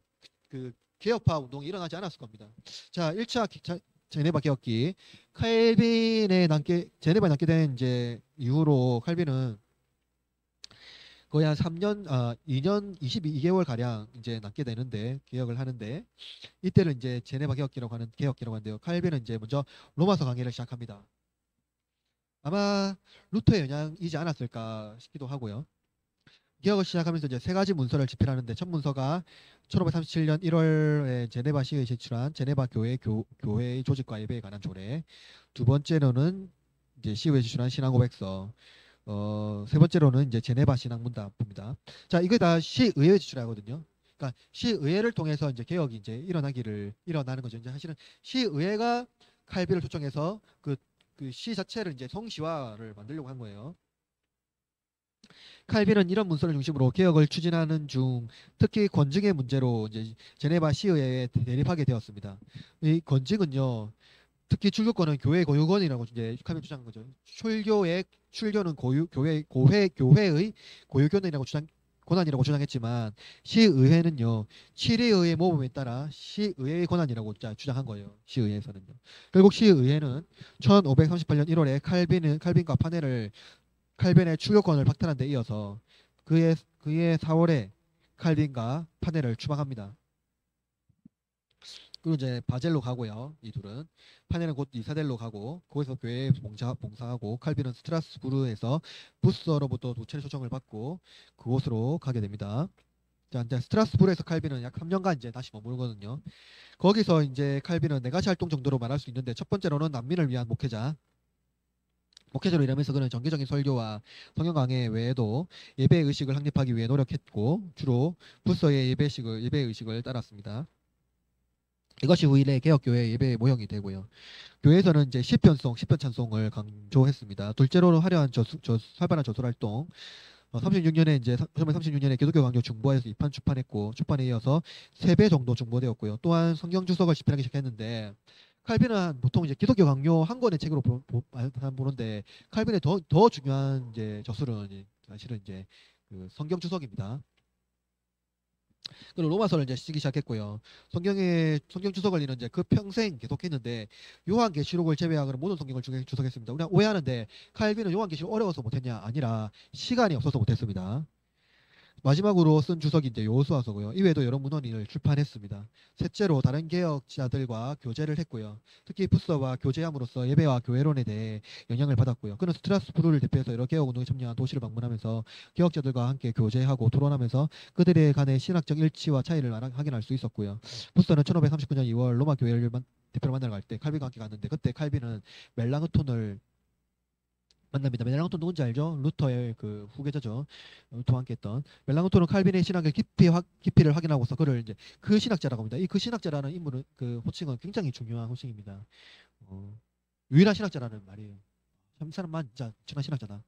A: 그 개혁파 운동이 일어나지 않았을 겁니다. 자, 1차 제네바 개혁기 제네바에 남게 된 이제 이후로 칼빈은 거의 한 2년 22개월 가량 이제 남게 되는데 개혁을 하는데 이때를 이제 제네바 개혁기라고 하는데요. 칼빈은 이제 먼저 로마서 강해를 시작합니다. 아마 루터의 영향이지 않았을까 싶기도 하고요. 개혁을 시작하면서 이제 세 가지 문서를 집필하는데 첫 문서가 1537년 1월에 제네바 시에 제출한 제네바 교회의 조직과 예배에 관한 조례. 두 번째로는 이제 시의회 제출한 신앙 고백서. 세 번째로는 이제 제네바 신학문답입니다. 자, 이게 다 시의회 지출하거든요. 그러니까 시의회를 통해서 이제 개혁이 이제 일어나는 거죠. 이제 사실은 시의회가 칼빈을 초청해서 그 시 자체를 이제 성시화를 만들려고 한 거예요. 칼빈은 이런 문서를 중심으로 개혁을 추진하는 중 특히 권증의 문제로 이제 제네바 시의회에 대립하게 되었습니다. 이 권증은요, 특히 출교권은 교회 고유권이라고 이제 칼빈 주장한 거죠. 출교는 교회의 고유권이라고 권한이라고 주장했지만 시의회는요, 칠의회의 모범에 따라 시의회의 권한이라고 주장한 거예요. 시의회에서는요. 결국 시의회는 1538년 1월에 칼빈과 칼빈의 출교권을 박탈한 데 이어서 그의 4월에 칼빈과 파넬을 추방합니다. 그리고 이제 바젤로 가고요. 이 둘은 파넬은 곧 이사델로 가고 거기서 교회에 봉사하고 칼빈은 스트라스부르에서 부스로부터 도체의 초청을 받고 그곳으로 가게 됩니다. 자, 이제 스트라스부르에서 칼빈은 약 3년간 이제 다시 머무르거든요. 거기서 이제 칼빈은 네 가지 활동 정도로 말할 수 있는데 첫 번째로는 난민을 위한 목회자로 일하면서 그는 정기적인 설교와 성경 강해 외에도 예배 의식을 확립하기 위해 노력했고 주로 부서의 예배 의식을 따랐습니다. 이것이 후일의 개혁교회 예배 모형이 되고요. 교회에서는 이제 시편 찬송을 강조했습니다. 둘째로는 화려한 활발한 저술 활동. 36년에 이제 1936년에 기독교 강요 중보에서 출판했고 출판에 이어서 3배 정도 중보되었고요. 또한 성경 주석을 집필하기 시작했는데 칼빈은 보통 이제 기독교 강요 한 권의 책으로 보는데 칼빈의 더 중요한 이제 저술은 사실은 이제 그 성경 주석입니다. 그리고 로마서를 이제 쓰기 시작했고요. 성경 주석을 이는 이제 그 평생 계속했는데 요한계시록을 제외하고는 모든 성경을 주석했습니다. 우리가 오해하는데 칼빈은 요한계시록 어려워서 못했냐? 아니라 시간이 없어서 못했습니다. 마지막으로 쓴 주석이 이제 여호수아서고요. 이외에도 여러 문헌을 출판했습니다. 셋째로 다른 개혁자들과 교제를 했고요. 특히 부서와 교제함으로써 예배와 교회론에 대해 영향을 받았고요. 그는 스트라스부르를 대표해서 여러 개혁 운동에 참여한 도시를 방문하면서 개혁자들과 함께 교제하고 토론하면서 그들의 간의 신학적 일치와 차이를 확인할 수 있었고요. 부서는 1539년 2월 로마 교회를 대표로 만나러 갈 때 칼빈과 함께 갔는데 그때 칼빈은 멜랑흐톤을 만납니다. 멜랑톤 누군지 알죠? 루터의 그 후계자죠. 루터와 함께했던 멜랑톤은 칼빈의 신학의 깊이를 확인하고서 그를 이제 그 신학자라고 합니다. 이 그 신학자라는 인물은 그 호칭은 굉장히 중요한 호칭입니다. 유일한 신학자라는 말이에요. 참, 이 사람만 진짜 엄청난 신학자다.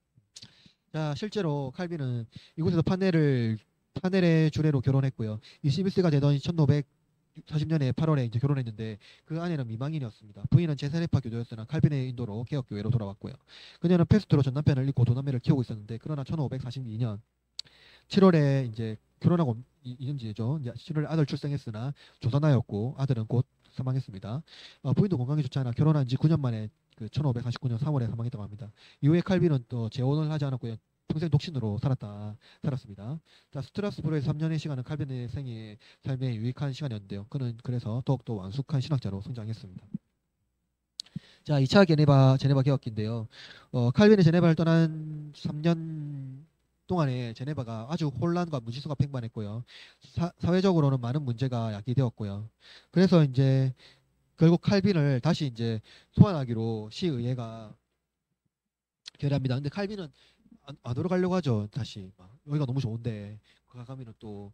A: 자, 실제로 칼빈은 이곳에서 파넬의 주례로 결혼했고요. 21세가 되던 1540년에 8월에 이제 결혼했는데 그 아내는 미망인이었습니다. 부인은 제사레파 교도였으나 칼빈의 인도로 개혁교회로 돌아왔고요. 그녀는 페스트로 전 남편을 잃고 두 남매를 키우고 있었는데 그러나 1542년 7월에 이제 결혼하고 2년 뒤죠. 이제 7월에 아들 출생했으나 조산하였고 아들은 곧 사망했습니다. 부인도 건강이 좋지 않아 결혼한 지 9년 만에 그 1549년 3월에 사망했다고 합니다. 이후에 칼빈은 또 재혼을 하지 않았고요. 평생 독신으로 살았습니다. 자, 스트라스부르의 3년의 시간은 칼빈의 삶에 유익한 시간이었는데요. 그는 그래서 더욱더 완숙한 신학자로 성장했습니다. 자, 2차 제네바 개혁기인데요. 칼빈이 제네바를 떠난 3년 동안에 제네바가 아주 혼란과 무지수가 팽반했고요. 사회적으로는 많은 문제가 야기되었고요. 그래서 이제 결국 칼빈을 다시 이제 소환하기로 시의회가 결의합니다. 근데 칼빈은 안 돌아가려고 하죠. 다시 여기가 너무 좋은데 가면은 또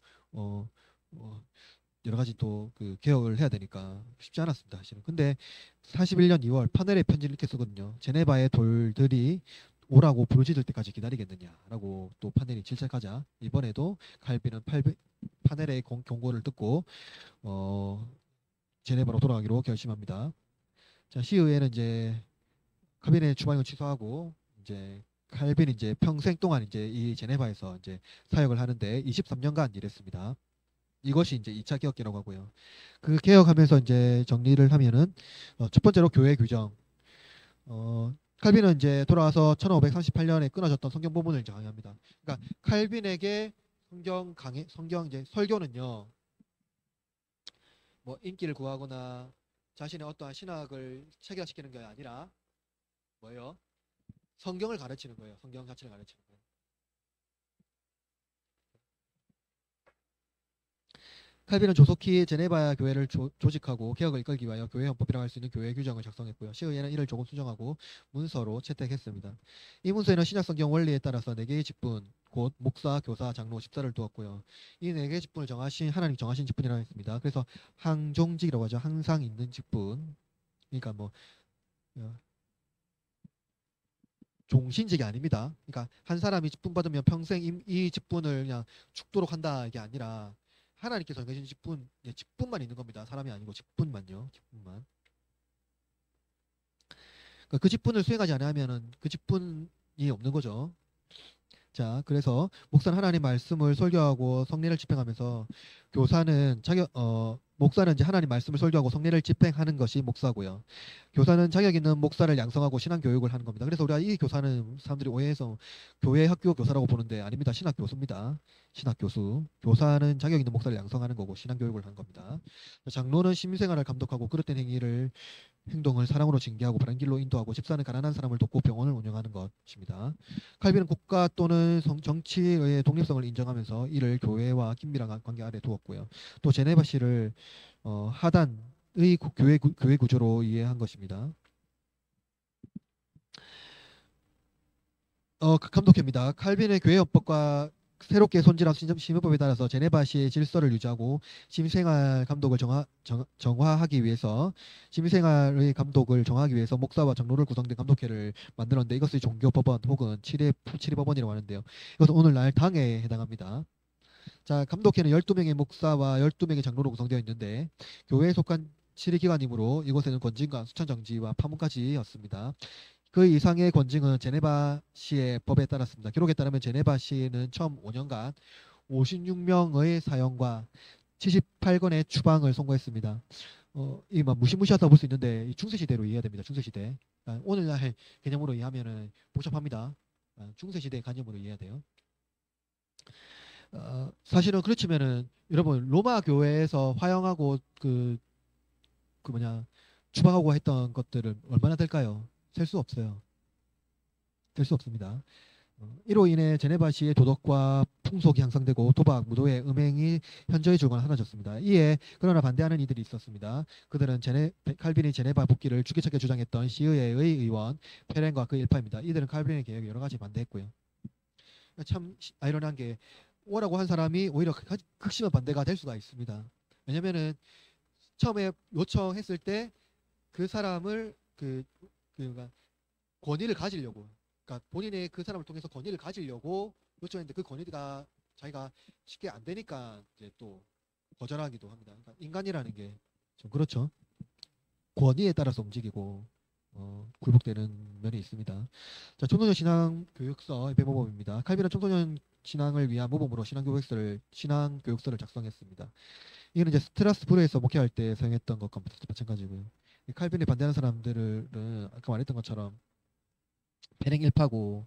A: 여러 가지 또 그 개혁을 해야 되니까 쉽지 않았습니다. 사실은. 근데 41년 2월 파넬의 편지를 이렇게 쓰거든요. 제네바의 돌들이 오라고 부르짖을 때까지 기다리겠느냐라고 또 파넬이 질책하자 이번에도 칼빈은 파넬의 경고를 듣고 제네바로 돌아가기로 결심합니다. 자, 시의회는 이제 칼빈의 추방을 취소하고 이제 칼빈이 이제 평생 동안 이제 이 제네바에서 이제 사역을 하는데 23년간 일했습니다. 이것이 이제 2차 개혁기라고 하고요. 그 개혁하면서 이제 정리를 하면은 첫 번째로 교회 규정. 칼빈은 이제 돌아와서 1538년에 끊어졌던 성경 본문을 이제 강의합니다. 그러니까 칼빈에게 성경 이제 설교는요. 뭐 인기를 구하거나 자신의 어떠한 신학을 체계화시키는 게 아니라 뭐예요? 성경을 가르치는 거예요. 성경 자체를 가르치는 거예요. 칼빈은 조속히 제네바 교회를 조직하고 개혁을 이끌기 위하여 교회 헌법이라고 할 수 있는 교회 규정을 작성했고요. 시의회는 이를 조금 수정하고 문서로 채택했습니다. 이 문서에는 신약성경 원리에 따라서 네 개의 직분, 곧 목사, 교사, 장로, 집사를 두었고요. 이 네 개의 직분을 정하신 하나님 정하신 직분이라고 했습니다. 그래서 항종직이라고 하죠. 항상 있는 직분. 그러니까 뭐 어, 종신직이 아닙니다. 그러니까 한 사람이 직분 받으면 평생 이 직분을 그냥 죽도록 한다 이게 아니라 하나님께서 정해진 직분, 예, 직분만 있는 겁니다. 사람이 아니고 직분만요. 직분만. 그러니까 그 직분을 수행하지 않으면은 그 직분이 없는 거죠. 자, 그래서 목사는 하나님 말씀을 설교하고 성례를 집행하면서 교사는 목사는 이제 하나님 말씀을 설교하고 성례를 집행하는 것이 목사고요. 교사는 자격 있는 목사를 양성하고 신앙 교육을 하는 겁니다. 그래서 우리가 이 교사는 사람들이 오해해서 교회 학교 교사라고 보는데 아닙니다. 신학 교수입니다. 신학 교수. 교사는 자격 있는 목사를 양성하는 거고 신앙 교육을 하는 겁니다. 장로는 시민생활을 감독하고 그릇된 행동을 사랑으로 징계하고 바른 길로 인도하고 집사는 가난한 사람을 돕고 병원을 운영하는 것입니다. 칼빈은 국가 또는 정치의 독립성을 인정하면서 이를 교회와 긴밀한 관계 아래 두었고요. 또 제네바시를 하단의 교회 구조로 이해한 것입니다. 감독회입니다. 칼빈의 교회 헌법과 새롭게 손질한 시민법에 따라서 제네바시의 질서를 유지하고 시민생활 감독을 정화하기 위해서 시민생활의 감독을 정하기 위해서 목사와 장로를 구성된 감독회를 만들었는데 이것을 종교법원 혹은 칠의법원이라고 하는데요. 이것은 오늘날 당에 해당합니다. 자, 감독회는 12명의 목사와 12명의 장로로 구성되어 있는데 교회에 속한 칠의기관이므로 이곳에는 권징과 수찬정지와 파문까지였습니다. 그 이상의 권징은 제네바시의 법에 따랐습니다. 기록에 따르면 제네바시는 처음 5년간 56명의 사형과 78건의 추방을 선고했습니다. 이막 무시무시하다 볼 수 있는데 이 중세시대로 이해해야 됩니다. 중세시대. 오늘날 개념으로 이해하면은 복잡합니다. 중세시대 개념으로 이해해야 돼요. 사실은 그렇지만은 여러분 로마 교회에서 화형하고 그 뭐냐 추방하고 했던 것들은 얼마나 될까요? 셀 수 없어요. 될 수 없습니다. 이로 인해 제네바시의 도덕과 풍속이 향상되고 도박, 무도회, 음행이 현저히 줄어들었습니다. 이에 그러나 반대하는 이들이 있었습니다. 그들은 칼빈이 제네바 복귀를 주기차게 주장했던 시의회의 의원 페렌과 그 일파입니다. 이들은 칼빈의 계획에 여러 가지 반대했고요. 참 아이러니한 게 오라고 한 사람이 오히려 극심한 반대가 될 수가 있습니다. 왜냐면은 처음에 요청했을 때 그 사람을 그러니까 권위를 가지려고 그러니까 본인의 그 사람을 통해서 권위를 가지려고 요청했는데 그 권위가 자기가 쉽게 안 되니까 이제 또 거절하기도 합니다. 그러니까 인간이라는 게 좀 그렇죠. 권위에 따라서 움직이고 굴복되는 면이 있습니다. 자, 청소년 신앙 교육서 배모범입니다. 칼빈은 청소년 신앙을 위한 모범으로 신앙 교육서를 작성했습니다. 이거는 이제 스트라스부르에서 목회할 때 사용했던 것과 마찬가지고요. 칼빈에 반대하는 사람들은 아까 말했던 것처럼 배행 일파고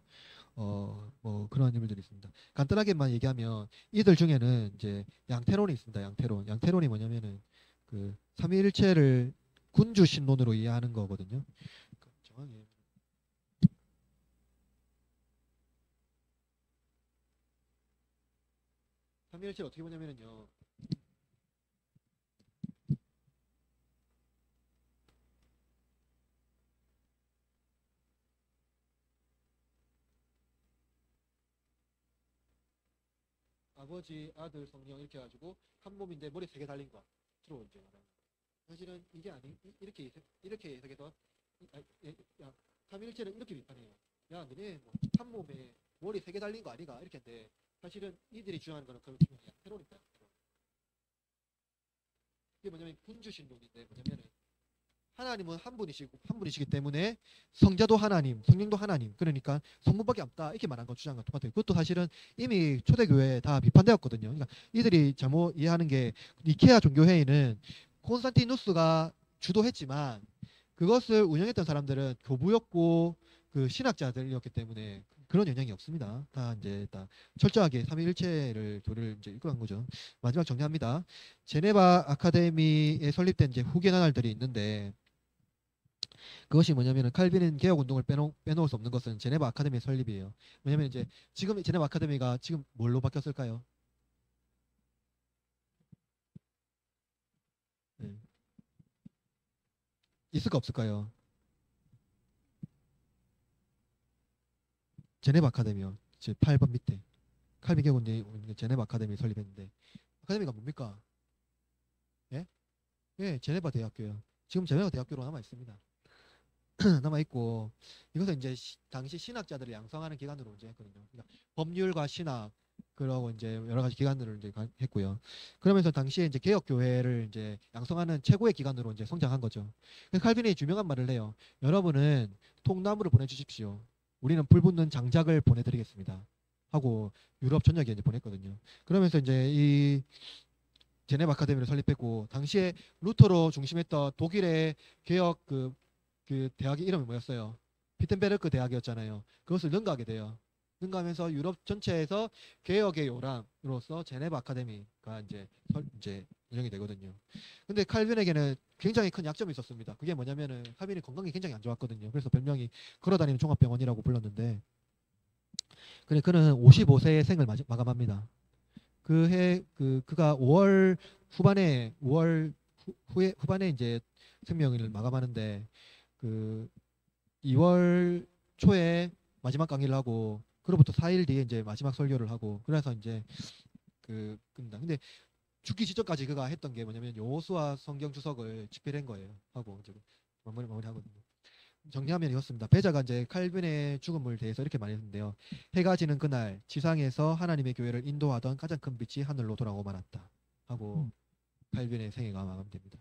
A: 뭐 그런 인물들이 있습니다. 간단하게만 얘기하면 이들 중에는 이제 양태론이 있습니다. 양태론이 뭐냐면은 그 삼위일체를 군주 신론으로 이해하는 거거든요. 정확히 삼위일체를 어떻게 보냐면은요. 아버지, 아들, 성령 이렇게 해가지고 한 몸인데 머리 세 개 달린 거. 주로 이제 말하는 거. 사실은 이게 아니 이렇게 해석해서 야 삼일체는 이렇게 비판해요. 야 너네 뭐한 몸에 머리 세 개 달린 거 아니가 이렇게 했는데 사실은 이들이 주장하는 거는 그런 테러니까. 이게 뭐냐면 군주신론인데 뭐냐면은 하나님은 한 분이시기 때문에 성자도 하나님, 성령도 하나님. 그러니까 성부밖에 없다. 이렇게 말한 건 주장과 똑같아요. 그것도 사실은 이미 초대교회에 다 비판되었거든요. 그러니까 이들이 잘못 이해하는 게 니케아 종교회의는 콘스탄티누스가 주도했지만 그것을 운영했던 사람들은 교부였고 그 신학자들이었기 때문에 그런 영향이 없습니다. 다 이제 다 철저하게 삼위일체를 교리를 이제 이끌어간 거죠. 마지막 정리합니다. 제네바 아카데미에 설립된 이제 후계 나날들이 있는데 그것이 뭐냐면은 칼빈은 개혁 운동을 빼놓을 수 없는 것은 제네바 아카데미의 설립이에요. 왜냐면 이제 지금 제네바 아카데미가 지금 뭘로 바뀌었을까요? 있을까 없을까요? 제네바 아카데미요. 제 8번 밑에 칼빈 개혁운동이 제네바 아카데미 설립했는데 아카데미가 뭡니까? 예? 예, 제네바 대학교요. 지금 제네바 대학교로 남아 있습니다. 남아 있고 이것은 이제 당시 신학자들을 양성하는 기관으로 이제 했거든요. 그러니까 법률과 신학 그러고 이제 여러 가지 기관들을 이제 했고요. 그러면서 당시에 이제 개혁 교회를 이제 양성하는 최고의 기관으로 이제 성장한 거죠. 그래서 칼빈이 유명한 말을 해요. 여러분은 통나무를 보내주십시오. 우리는 불붙는 장작을 보내드리겠습니다. 하고 유럽 전역에 이제 보냈거든요. 그러면서 이제 이 제네바 아카데미를 설립했고 당시에 루터로 중심했던 독일의 개혁 그 대학의 이름이 뭐였어요? 비텐베르크 대학이었잖아요. 그것을 능가하게 돼요. 능가하면서 유럽 전체에서 개혁의 요람으로서 제네바 아카데미가 이제 운영이 되거든요. 근데 칼빈에게는 굉장히 큰 약점이 있었습니다. 그게 뭐냐면은 칼빈이 건강이 굉장히 안 좋았거든요. 그래서 별명이 걸어다니는 종합병원이라고 불렀는데, 근데 그는 55세의 생을 마감합니다. 그가 5월 후반에 5월 후반에 이제 생명을 마감하는데 그 2월 초에 마지막 강의를 하고 그로부터 4일 뒤에 이제 마지막 설교를 하고 그래서 이제 끝납니다. 근데 죽기 직전까지 그가 했던 게 뭐냐면 여호수아 성경 주석을 집필한 거예요. 하고 이제 마무리하거든요. 정리하면 이렇습니다. 베자가 이제 칼빈의 죽음을 대해서 이렇게 말했는데요. 해가 지는 그날 지상에서 하나님의 교회를 인도하던 가장 큰 빛이 하늘로 돌아오고 말았다. 하고 칼빈의 생애가 마감됩니다.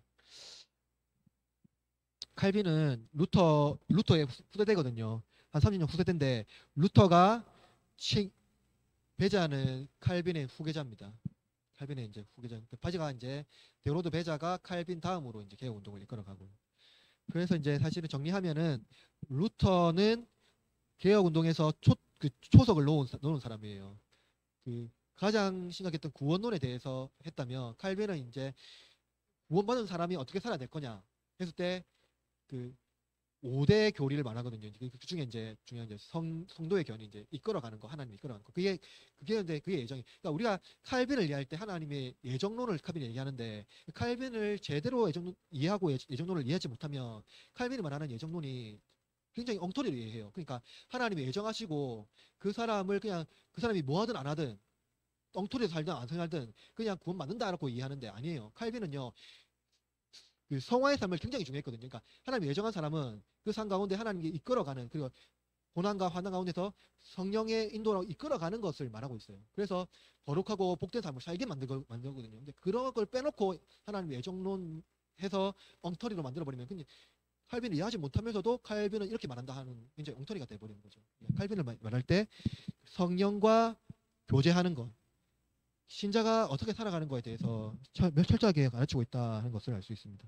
A: 칼빈은 루터의 후대대거든요. 한 30년 후세대인데 루터가 베자는 칼빈의 후계자입니다. 칼빈의 이제 후계자. 베자가 이제 데오로드 베자가 칼빈 다음으로 이제 개혁 운동을 이끌어가고. 그래서 이제 사실은 정리하면은 루터는 개혁 운동에서 초석을 놓은 사람이에요. 가장 심각했던 구원론에 대해서 했다면 칼빈은 이제 구원받은 사람이 어떻게 살아야 될 거냐 했을 때 그 5대 교리를 말하거든요. 그 중에 이제 중요한 이제 성도의 견이 이제 이끌어가는 거, 하나님 이끌어가는 거. 그게 근데 그게 예정이. 그러니까 우리가 칼빈을 이해할 때 하나님의 예정론을 칼빈이 얘기하는데 칼빈을 제대로 이해하고 예정론을 이해하지 못하면 칼빈이 말하는 예정론이 굉장히 엉터리로 이해해요. 그러니까 하나님이 예정하시고 그 사람을 그냥 그 사람이 뭐 하든 안 하든 엉터리로 살든 안 살든 그냥 구원 받는다라고 이해하는데 아니에요. 칼빈은요. 그 성화의 삶을 굉장히 중요했거든요. 그러니까 하나님이 예정한 사람은 그 삶 가운데 하나님이 이끌어가는 그리고 고난과 환난 가운데서 성령의 인도로 이끌어가는 것을 말하고 있어요. 그래서 거룩하고 복된 삶을 살게 만들거든요. 근데 그런 걸 빼놓고 하나님 예정론 해서 엉터리로 만들어버리면 칼빈을 이해하지 못하면서도 칼빈은 이렇게 말한다 하는 굉장히 엉터리가 돼버리는 거죠. 칼빈을 말할 때 성령과 교제하는 것, 신자가 어떻게 살아가는 것에 대해서 철저하게 가르치고 있다는 것을 알 수 있습니다.